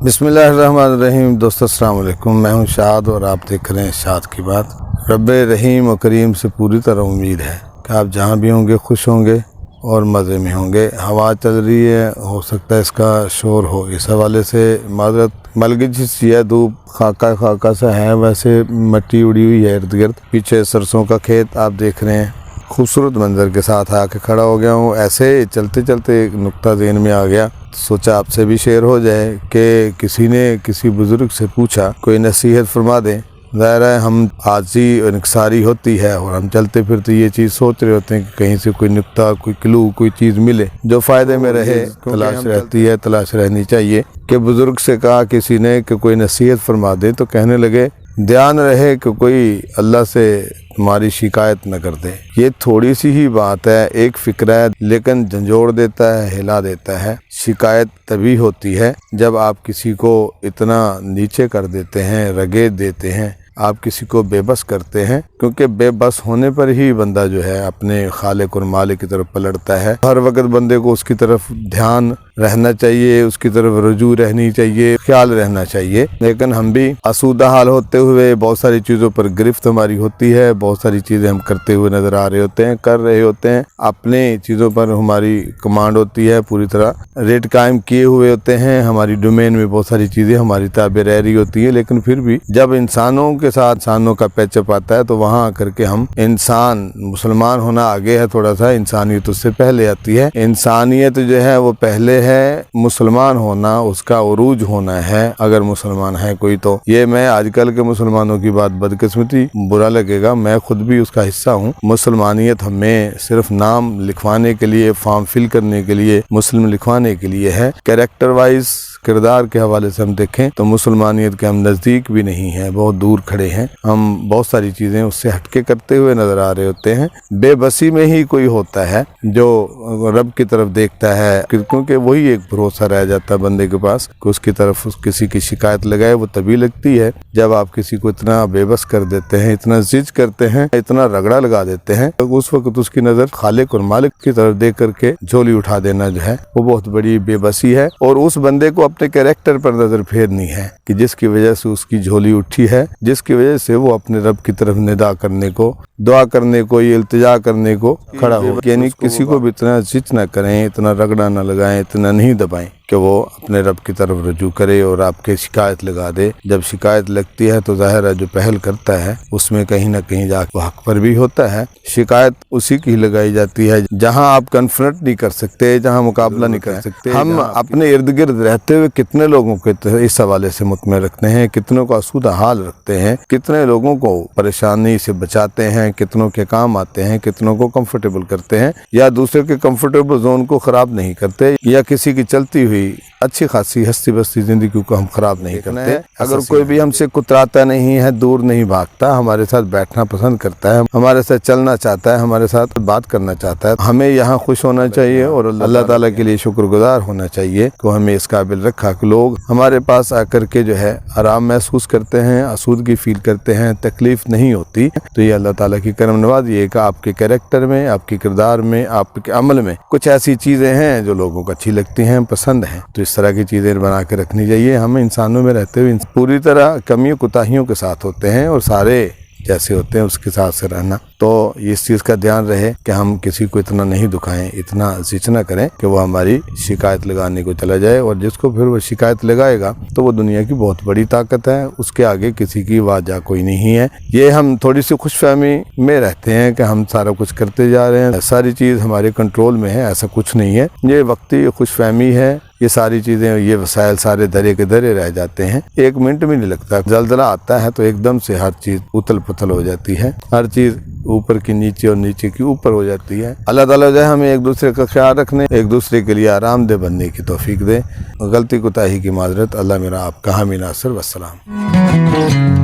बिस्मिल्लाहिर्रहमानिर्रहीम। दोस्तों अस्सलाम वालेकुम, मैं हूं शाद और आप देख रहे हैं शाद की बात। रब रहीम और करीम से पूरी तरह उम्मीद है कि आप जहां भी होंगे खुश होंगे और मज़े में होंगे। हवा चल रही है, हो सकता है इसका शोर हो, इस हवाले से माजरत। मलगी सी है, धूप खाका खाका सा है, वैसे मिट्टी उड़ी हुई है इर्द गिर्द। पीछे सरसों का खेत आप देख रहे हैं। खूबसूरत मंजर के साथ आके खड़ा हो गया हूँ। ऐसे चलते चलते एक नुक्ता ज़हन में आ गया, सोचा आपसे भी शेयर हो जाए कि किसी ने किसी बुज़ुर्ग से पूछा कोई नसीहत फरमा दें। ज़ाहिर है हम आजी और इंकसारी होती है और हम चलते फिरते ये चीज़ सोच रहे होते हैं कि कहीं से कोई नुक्ता, कोई क्लू, कोई चीज़ मिले जो फ़ायदे में रहे। तलाश रहती है, तलाश रहनी चाहिए। कि बुज़ुर्ग से कहा किसी ने कि कोई नसीहत फरमा दे, तो कहने लगे ध्यान रहे कि कोई अल्लाह से तुम्हारी शिकायत न कर दे। ये थोड़ी सी ही बात है, एक फ़िक्र है, लेकिन झंझोड़ देता है, हिला देता है। शिकायत तभी होती है जब आप किसी को इतना नीचे कर देते हैं, रगेद देते हैं, आप किसी को बेबस करते हैं। क्योंकि बेबस होने पर ही बंदा जो है अपने खालिक और मालिक की तरफ पलटता है। हर वक्त बंदे को उसकी तरफ ध्यान रहना चाहिए, उसकी तरफ रुजू रहनी चाहिए, ख्याल रहना चाहिए। लेकिन हम भी आसूदा हाल होते हुए बहुत सारी चीज़ों पर गिरफ्त हमारी होती है, बहुत सारी चीज़ें हम करते हुए नज़र आ रहे होते हैं, कर रहे होते हैं। अपने चीज़ों पर हमारी कमांड होती है, पूरी तरह रेट कायम किए हुए होते हैं। हमारी डोमेन में बहुत सारी चीज़ें हमारी ताबे रह रही होती है। लेकिन फिर भी जब इंसानों के साथ इंसानों का पैचअप आता है तो वहाँ आकर के हम इंसान, मुसलमान होना आगे है थोड़ा सा, इंसानियत उससे पहले आती है। इंसानियत जो है वो पहले है, मुसलमान होना उसका उरूज होना है। अगर मुसलमान है कोई, तो ये मैं आजकल के मुसलमानों की बात बदकिस्मती बुरा लगेगा, मैं खुद भी उसका हिस्सा हूँ। मुसलमानियत हमें सिर्फ नाम लिखवाने के लिए, फॉर्म फिल करने के लिए, मुस्लिम लिखवाने के लिए है। कैरेक्टर वाइज, किरदार के हवाले से हम देखें तो मुसलमानियत के हम नज़दीक भी नहीं हैं, बहुत दूर खड़े हैं। हम बहुत सारी चीज़ें उससे हटके करते हुए नज़र आ रहे होते हैं। बेबसी में ही कोई होता है जो रब की तरफ देखता है, क्योंकि वही एक भरोसा रह जाता है बंदे के पास कि उसकी तरफ किसी की शिकायत लगाए। वो तभी लगती है जब आप किसी को इतना बेबस कर देते हैं, इतना जिज करते हैं, इतना रगड़ा लगा देते हैं, तो उस वक्त उसकी नज़र खालिक और मालिक की तरफ देख करके झोली उठा देना जो है वो बहुत बड़ी बेबसी है। और उस बंदे को अपने कैरेक्टर पर नजर फेरनी है कि जिसकी वजह से उसकी झोली उठी है, जिसकी वजह से वो अपने रब की तरफ निदा करने को, दुआ करने को, इल्तिजा करने को खड़ा हो। यानी किसी को भी इतना जिद न करें, इतना रगड़ा न लगाएं, इतना नहीं दबाएं कि वो अपने रब की तरफ रुजू करे और आपके शिकायत लगा दे। जब शिकायत लगती है तो जाहिर है जो पहल करता है उसमें कहीं ना कहीं जाकर हक पर भी होता है। शिकायत उसी की लगाई जाती है जहां आप कन्फ्रंट नहीं कर सकते, जहां मुकाबला नहीं कर सकते। हम अपने इर्द गिर्द रहते हुए कितने लोगों को इस हवाले से मुतमिन रखते हैं, कितनों का आसूदा हाल रखते हैं, कितने लोगों को परेशानी से बचाते हैं, कितनों के काम आते हैं, कितनों को कंफर्टेबल करते हैं, या दूसरे के कंफर्टेबल जोन को खराब नहीं करते, या किसी की चलती हुई अच्छी खासी हस्ती बस्ती जिंदगी को हम खराब नहीं करते। अगर कोई भी हमसे कुतराता नहीं है, दूर नहीं भागता, हमारे साथ बैठना पसंद करता है, हमारे साथ चलना चाहता है, हमारे साथ बात करना चाहता है, हमें यहाँ खुश होना चाहिए और अल्लाह ताला के लिए शुक्रगुजार होना चाहिए कि हमें इस काबिल रखा कि लोग हमारे पास आकर के जो है आराम महसूस करते हैं, आसूदगी फील करते हैं, तकलीफ नहीं होती। तो ये अल्लाह ताला की करम नवाज़ी है कि आपके कैरेक्टर में, आपके किरदार में, आपके अमल में कुछ ऐसी चीज़ें हैं जो लोगों को अच्छी लगती हैं, पसंद हैं। तो इस तरह की चीज़ें बना के रखनी चाहिए। हम इंसानों में रहते हुए पूरी तरह कमियों कोताहियों के साथ होते हैं और सारे जैसे होते हैं उसके साथ से रहना। तो इस चीज़ का ध्यान रहे कि हम किसी को इतना नहीं दुखाएं, इतना जिच न करें कि वो हमारी शिकायत लगाने को चला जाए। और जिसको फिर वो शिकायत लगाएगा तो वो दुनिया की बहुत बड़ी ताकत है, उसके आगे किसी की वाजा कोई नहीं है। ये हम थोड़ी सी खुशफहमी में रहते हैं कि हम सारा कुछ करते जा रहे हैं, सारी चीज़ हमारे कंट्रोल में है, ऐसा कुछ नहीं है। ये वक्ती खुशफहमी है। ये सारी चीज़ें, ये वसाइल सारे धरे के धरे रह जाते हैं, एक मिनट भी नहीं लगता। जलजला आता है तो एकदम से हर चीज़ उथल पुथल हो जाती है, हर चीज़ ऊपर की नीचे और नीचे की ऊपर हो जाती है। अल्लाह ताला जो है हमें एक दूसरे का ख्याल रखने, एक दूसरे के लिए आरामदेह बनने की तौफीक दे। गलती कोताही की माजरत। अल्लाह मेरा आपका हामी नासिर। वस्सलाम।